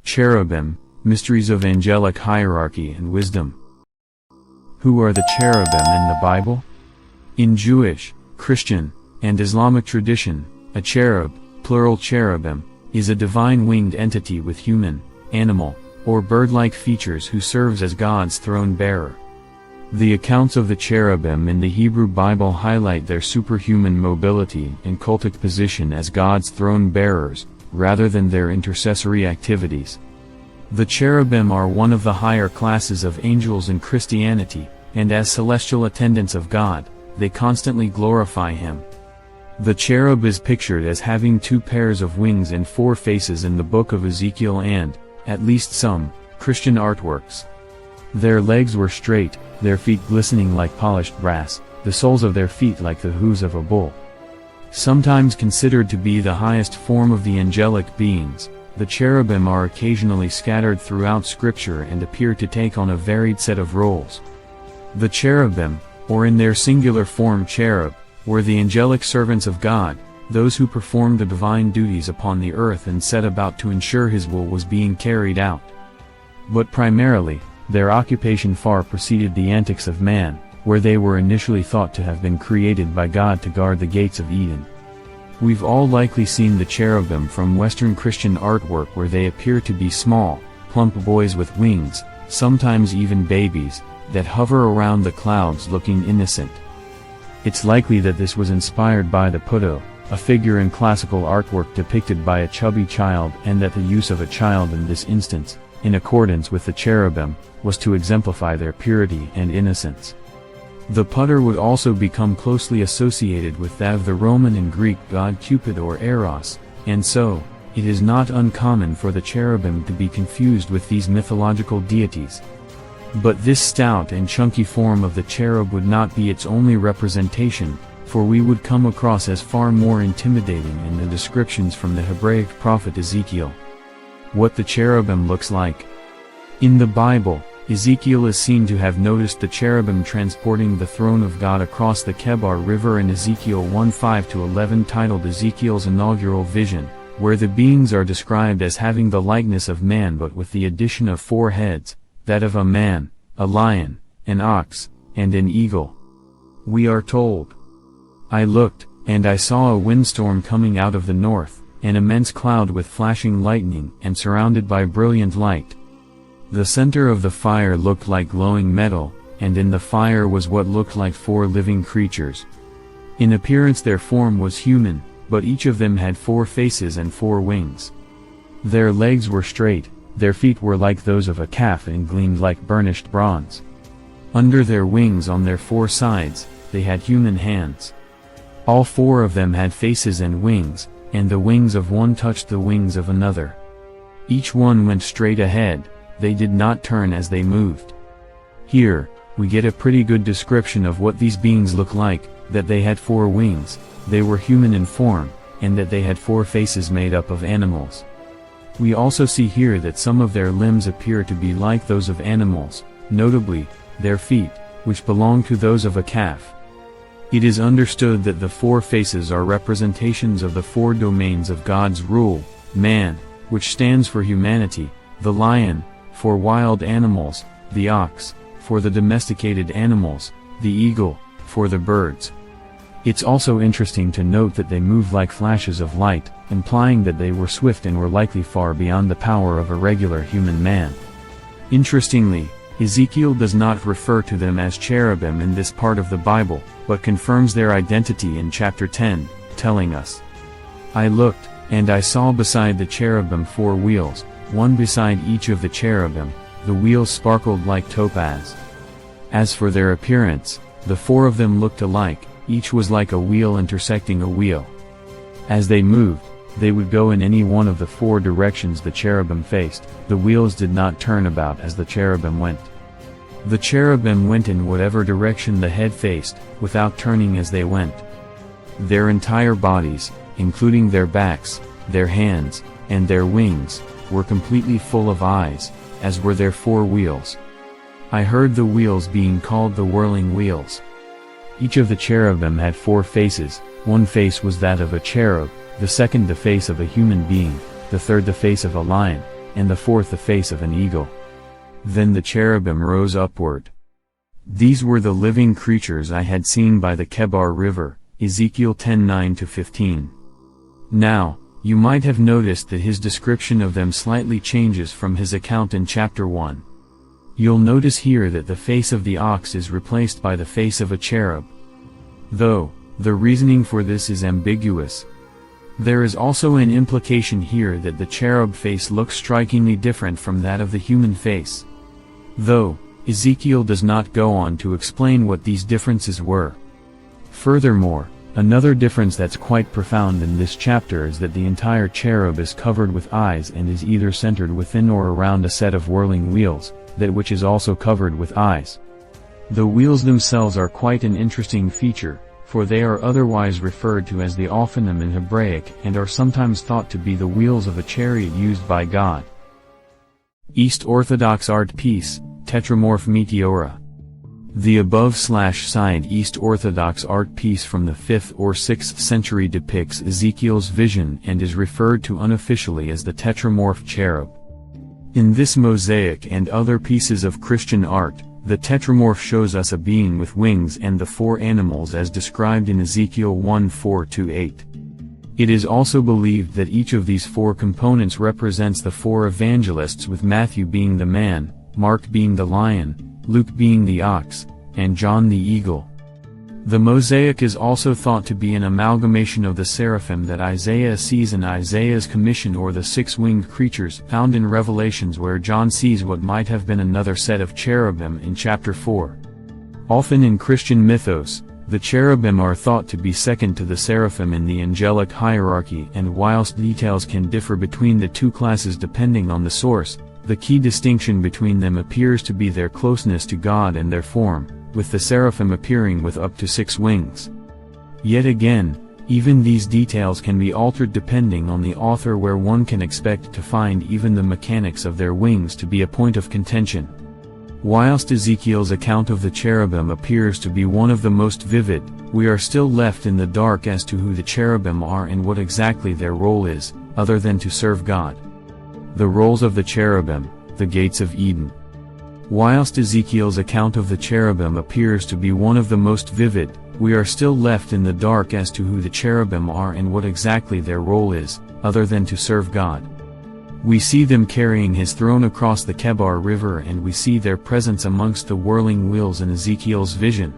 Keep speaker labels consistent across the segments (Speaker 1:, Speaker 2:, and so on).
Speaker 1: Cherubim, Mysteries of Angelic Hierarchy and Wisdom. Who are the cherubim in the Bible? In Jewish, Christian, and Islamic tradition, a cherub, plural cherubim, is a divine winged entity with human, animal, or bird-like features who serves as God's throne bearer. The accounts of the cherubim in the Hebrew Bible highlight their superhuman mobility and cultic position as God's throne bearers, rather than their intercessory activities. The cherubim are one of the higher classes of angels in Christianity, and as celestial attendants of God, they constantly glorify Him. The cherub is pictured as having 2 pairs of wings and 4 faces in the book of Ezekiel and, at least some, Christian artworks. Their legs were straight, their feet glistening like polished brass, the soles of their feet like the hooves of a bull. Sometimes considered to be the highest form of the angelic beings, the cherubim are occasionally scattered throughout Scripture and appear to take on a varied set of roles. The cherubim, or in their singular form cherub, were the angelic servants of God, those who performed the divine duties upon the earth and set about to ensure His will was being carried out. But primarily, their occupation far preceded the antics of man, where they were initially thought to have been created by God to guard the gates of Eden. We've all likely seen the cherubim from Western Christian artwork where they appear to be small, plump boys with wings, sometimes even babies, that hover around the clouds looking innocent. It's likely that this was inspired by the Puto, a figure in classical artwork depicted by a chubby child, and that the use of a child in this instance, in accordance with the cherubim, was to exemplify their purity and innocence. The putter would also become closely associated with that of the Roman and Greek god Cupid or Eros, and so, it is not uncommon for the cherubim to be confused with these mythological deities. But this stout and chunky form of the cherub would not be its only representation, for we would come across as far more intimidating in the descriptions from the Hebraic prophet Ezekiel. What the cherubim looks like. In the Bible, Ezekiel is seen to have noticed the cherubim transporting the throne of God across the Kebar River in Ezekiel 1:5-11 titled Ezekiel's Inaugural Vision, where the beings are described as having the likeness of man but with the addition of 4 heads, that of a man, a lion, an ox, and an eagle. We are told, "I looked, and I saw a windstorm coming out of the north, an immense cloud with flashing lightning and surrounded by brilliant light. The center of the fire looked like glowing metal, and in the fire was what looked like 4 living creatures. In appearance their form was human, but each of them had 4 faces and 4 wings. Their legs were straight, their feet were like those of a calf and gleamed like burnished bronze. Under their wings on their 4 sides, they had human hands. All 4 of them had faces and wings, and the wings of one touched the wings of another. Each one went straight ahead, they did not turn as they moved." Here, we get a pretty good description of what these beings look like, that they had 4 wings, they were human in form, and that they had 4 faces made up of animals. We also see here that some of their limbs appear to be like those of animals, notably, their feet, which belong to those of a calf. It is understood that the 4 faces are representations of the 4 domains of God's rule: man, which stands for humanity; the lion, for wild animals; the ox, for the domesticated animals; the eagle, for the birds. It's also interesting to note that they move like flashes of light, implying that they were swift and were likely far beyond the power of a regular human man. Interestingly, Ezekiel does not refer to them as cherubim in this part of the Bible, but confirms their identity in chapter 10, telling us, "I looked, and I saw beside the cherubim 4 wheels, one beside each of the cherubim, the wheels sparkled like topaz. As for their appearance, the 4 of them looked alike, each was like a wheel intersecting a wheel. As they moved, they would go in any one of the 4 directions the cherubim faced, the wheels did not turn about as the cherubim went. The cherubim went in whatever direction the head faced, without turning as they went. Their entire bodies, including their backs, their hands, and their wings, were completely full of eyes, as were their 4 wheels. I heard the wheels being called the whirling wheels. Each of the cherubim had 4 faces, one face was that of a cherub, the second the face of a human being, the third the face of a lion, and the fourth the face of an eagle. Then the cherubim rose upward. These were the living creatures I had seen by the Kebar River, Ezekiel 10:9-15. Now, you might have noticed that his description of them slightly changes from his account in chapter 1. You'll notice here that the face of the ox is replaced by the face of a cherub. Though, the reasoning for this is ambiguous. There is also an implication here that the cherub face looks strikingly different from that of the human face. Though, Ezekiel does not go on to explain what these differences were. Furthermore, another difference that's quite profound in this chapter is that the entire cherub is covered with eyes and is either centered within or around a set of whirling wheels, that which is also covered with eyes. The wheels themselves are quite an interesting feature, for they are otherwise referred to as the Ophanim in Hebraic and are sometimes thought to be the wheels of a chariot used by God. East Orthodox Art Piece, Tetramorph Meteora. The above/side East Orthodox art piece from the 5th or 6th century depicts Ezekiel's vision and is referred to unofficially as the Tetramorph Cherub. In this mosaic and other pieces of Christian art, the Tetramorph shows us a being with wings and the four animals as described in Ezekiel 1:4-8. It is also believed that each of these four components represents the four evangelists, with Matthew being the man, Mark being the lion, Luke being the ox, and John the eagle. The mosaic is also thought to be an amalgamation of the seraphim that Isaiah sees in Isaiah's commission, or the six-winged creatures found in Revelations, where John sees what might have been another set of cherubim in chapter 4. Often in Christian mythos, the cherubim are thought to be second to the seraphim in the angelic hierarchy, and whilst details can differ between the two classes depending on the source, the key distinction between them appears to be their closeness to God and their form, with the seraphim appearing with up to 6 wings. Yet again, even these details can be altered depending on the author, where one can expect to find even the mechanics of their wings to be a point of contention. Whilst Ezekiel's account of the cherubim appears to be one of the most vivid, we are still left in the dark as to who the cherubim are and what exactly their role is, other than to serve God. The roles of the cherubim, the gates of Eden. Whilst Ezekiel's account of the cherubim appears to be one of the most vivid, we are still left in the dark as to who the cherubim are and what exactly their role is, other than to serve God. We see them carrying his throne across the Kebar River, and we see their presence amongst the whirling wheels in Ezekiel's vision.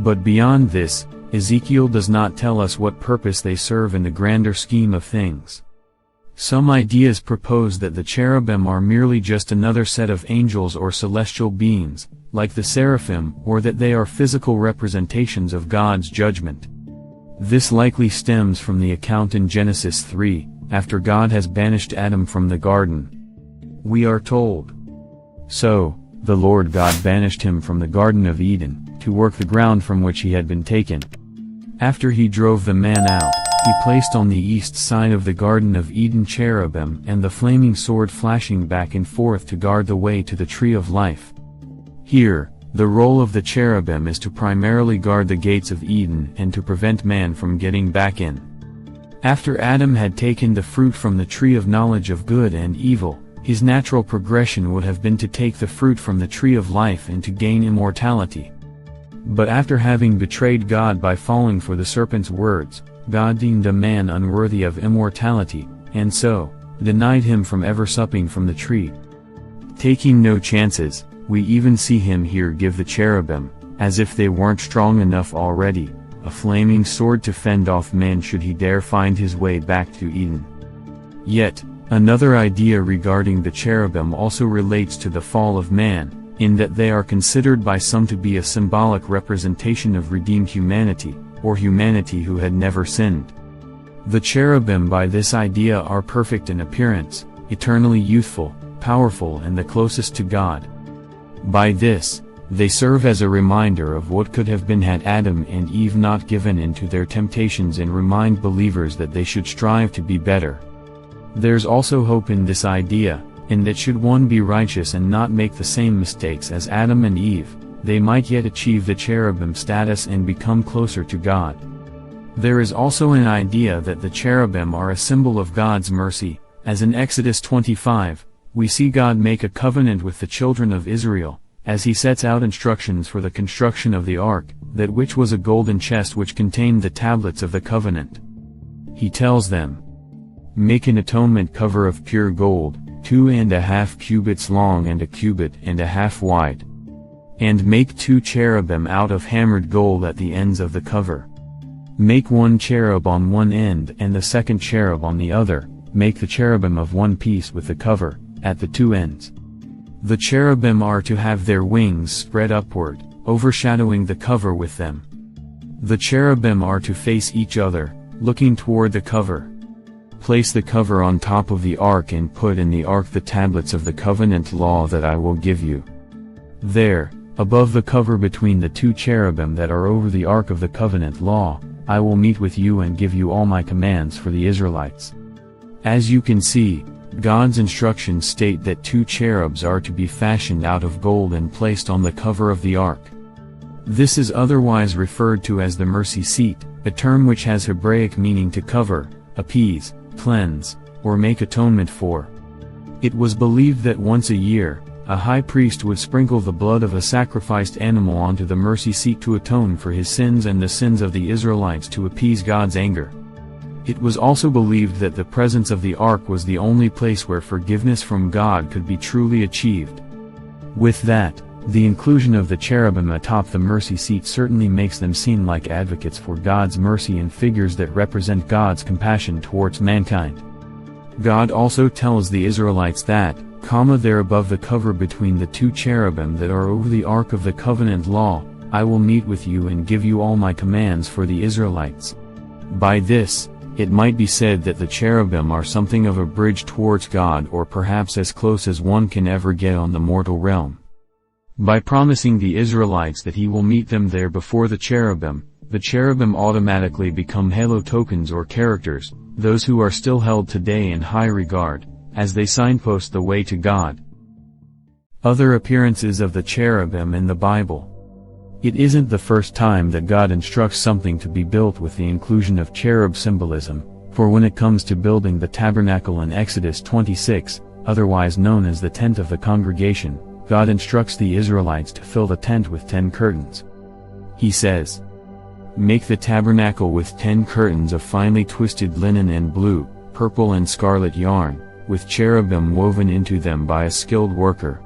Speaker 1: But beyond this, Ezekiel does not tell us what purpose they serve in the grander scheme of things. Some ideas propose that the cherubim are merely just another set of angels or celestial beings, like the seraphim, or that they are physical representations of God's judgment. This likely stems from the account in Genesis 3, after God has banished Adam from the garden. We are told, "So, the Lord God banished him from the Garden of Eden, to work the ground from which he had been taken. After he drove the man out, he placed on the east side of the Garden of Eden cherubim and the flaming sword flashing back and forth to guard the way to the tree of life." Here, the role of the cherubim is to primarily guard the gates of Eden and to prevent man from getting back in. After Adam had taken the fruit from the tree of knowledge of good and evil, his natural progression would have been to take the fruit from the tree of life and to gain immortality. But after having betrayed God by falling for the serpent's words, God deemed a man unworthy of immortality, and so, denied him from ever supping from the tree. Taking no chances, we even see him here give the cherubim, as if they weren't strong enough already, a flaming sword to fend off man should he dare find his way back to Eden. Yet, another idea regarding the cherubim also relates to the fall of man, in that they are considered by some to be a symbolic representation of redeemed humanity, or humanity who had never sinned. The cherubim by this idea are perfect in appearance, eternally youthful, powerful, and the closest to God. By this, they serve as a reminder of what could have been had Adam and Eve not given in to their temptations, and remind believers that they should strive to be better. There's also hope in this idea, in that should one be righteous and not make the same mistakes as Adam and Eve, they might yet achieve the cherubim status and become closer to God. There is also an idea that the cherubim are a symbol of God's mercy, as in Exodus 25, we see God make a covenant with the children of Israel, as he sets out instructions for the construction of the ark, that which was a golden chest which contained the tablets of the covenant. He tells them, "Make an atonement cover of pure gold, 2.5 cubits long and 1.5 cubits wide. And make 2 cherubim out of hammered gold at the ends of the cover. Make 1 cherub on one end and the second cherub on the other, make the cherubim of one piece with the cover, at the 2 ends. The cherubim are to have their wings spread upward, overshadowing the cover with them. The cherubim are to face each other, looking toward the cover. Place the cover on top of the ark and put in the ark the tablets of the covenant law that I will give you. There, above the cover between the 2 cherubim that are over the ark of the covenant law, I will meet with you and give you all my commands for the Israelites." As you can see, God's instructions state that 2 cherubs are to be fashioned out of gold and placed on the cover of the ark. This is otherwise referred to as the mercy seat, a term which has Hebraic meaning to cover, appease, cleanse, or make atonement for. It was believed that once a year, a high priest would sprinkle the blood of a sacrificed animal onto the mercy seat to atone for his sins and the sins of the Israelites to appease God's anger. It was also believed that the presence of the ark was the only place where forgiveness from God could be truly achieved. With that, the inclusion of the cherubim atop the mercy seat certainly makes them seem like advocates for God's mercy and figures that represent God's compassion towards mankind. God also tells the Israelites that, there above the cover between the 2 cherubim that are over the ark of the covenant law, I will meet with you and give you all my commands for the Israelites. By this, it might be said that the cherubim are something of a bridge towards God, or perhaps as close as one can ever get on the mortal realm. By promising the Israelites that he will meet them there before the cherubim automatically become halo tokens or characters, those who are still held today in high regard, as they signpost the way to God. Other appearances of the cherubim in the Bible. It isn't the first time that God instructs something to be built with the inclusion of cherub symbolism, for when it comes to building the tabernacle in Exodus 26, otherwise known as the tent of the congregation, God instructs the Israelites to fill the tent with 10 curtains. He says, "Make the tabernacle with 10 curtains of finely twisted linen and blue, purple and scarlet yarn, with cherubim woven into them by a skilled worker."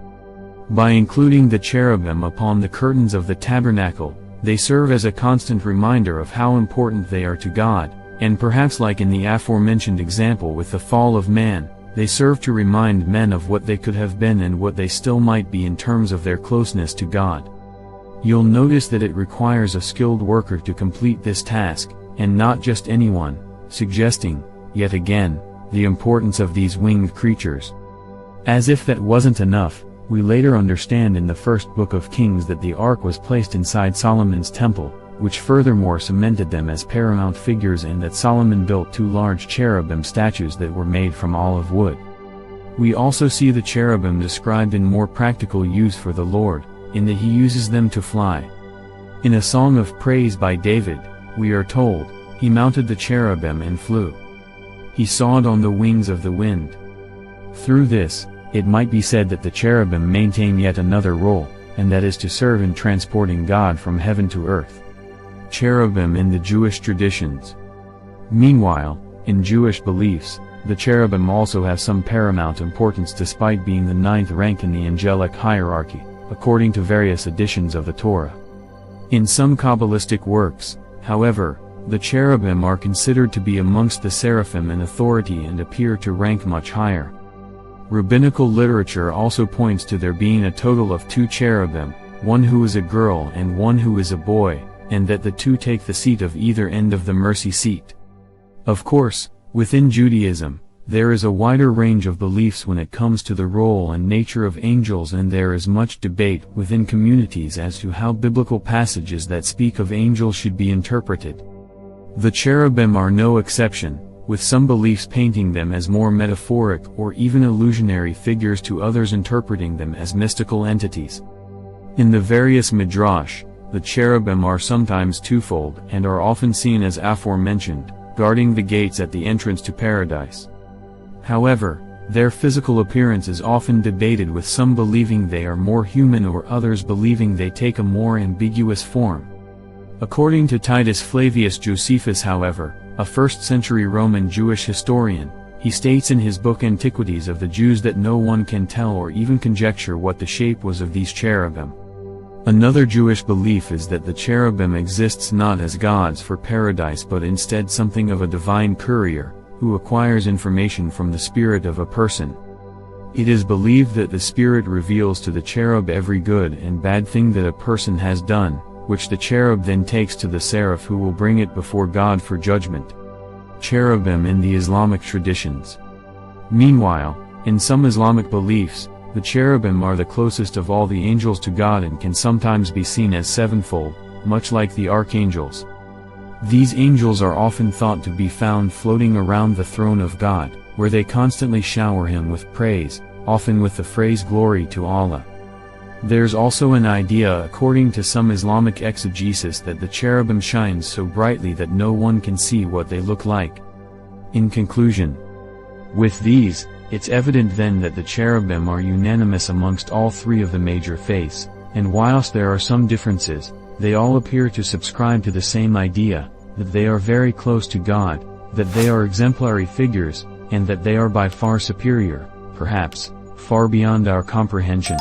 Speaker 1: By including the cherubim upon the curtains of the tabernacle, they serve as a constant reminder of how important they are to God, and perhaps like in the aforementioned example with the fall of man, they serve to remind men of what they could have been and what they still might be in terms of their closeness to God. You'll notice that it requires a skilled worker to complete this task, and not just anyone, suggesting, yet again, the importance of these winged creatures. As if that wasn't enough, we later understand in the first book of Kings that the ark was placed inside Solomon's temple, which furthermore cemented them as paramount figures, and that Solomon built 2 large cherubim statues that were made from olive wood. We also see the cherubim described in more practical use for the Lord, in that he uses them to fly. In a song of praise by David, we are told, he mounted the cherubim and flew. He soared on the wings of the wind. Through this, it might be said that the cherubim maintain yet another role, and that is to serve in transporting God from heaven to earth. Cherubim in the Jewish traditions. Meanwhile, in Jewish beliefs, the cherubim also have some paramount importance despite being the 9th rank in the angelic hierarchy, according to various editions of the Torah. In some Kabbalistic works, however, the cherubim are considered to be amongst the seraphim in authority and appear to rank much higher. Rabbinical literature also points to there being a total of 2 cherubim, one who is a girl and one who is a boy, and that the 2 take the seat of either end of the mercy seat. Of course, within Judaism, there is a wider range of beliefs when it comes to the role and nature of angels, and there is much debate within communities as to how biblical passages that speak of angels should be interpreted. The cherubim are no exception, with some beliefs painting them as more metaphoric or even illusionary figures to others interpreting them as mystical entities. In the various midrash, the cherubim are sometimes twofold and are often seen as aforementioned, guarding the gates at the entrance to paradise. However, their physical appearance is often debated, with some believing they are more human or others believing they take a more ambiguous form. According to Titus Flavius Josephus, however, a 1st-century Roman Jewish historian, he states in his book Antiquities of the Jews that no one can tell or even conjecture what the shape was of these cherubim. Another Jewish belief is that the cherubim exists not as gods for paradise but instead something of a divine courier, who acquires information from the spirit of a person. It is believed that the spirit reveals to the cherub every good and bad thing that a person has done, which the cherub then takes to the seraph, who will bring it before God for judgment. Cherubim in the Islamic traditions. Meanwhile, in some Islamic beliefs, the cherubim are the closest of all the angels to God and can sometimes be seen as sevenfold, much like the archangels. These angels are often thought to be found floating around the throne of God, where they constantly shower him with praise, often with the phrase "Glory to Allah." There's also an idea, according to some Islamic exegesis, that the cherubim shines so brightly that no one can see what they look like. In conclusion, with these, it's evident then that the cherubim are unanimous amongst all three of the major faiths, and whilst there are some differences, they all appear to subscribe to the same idea, that they are very close to God, that they are exemplary figures, and that they are by far superior, perhaps, far beyond our comprehension.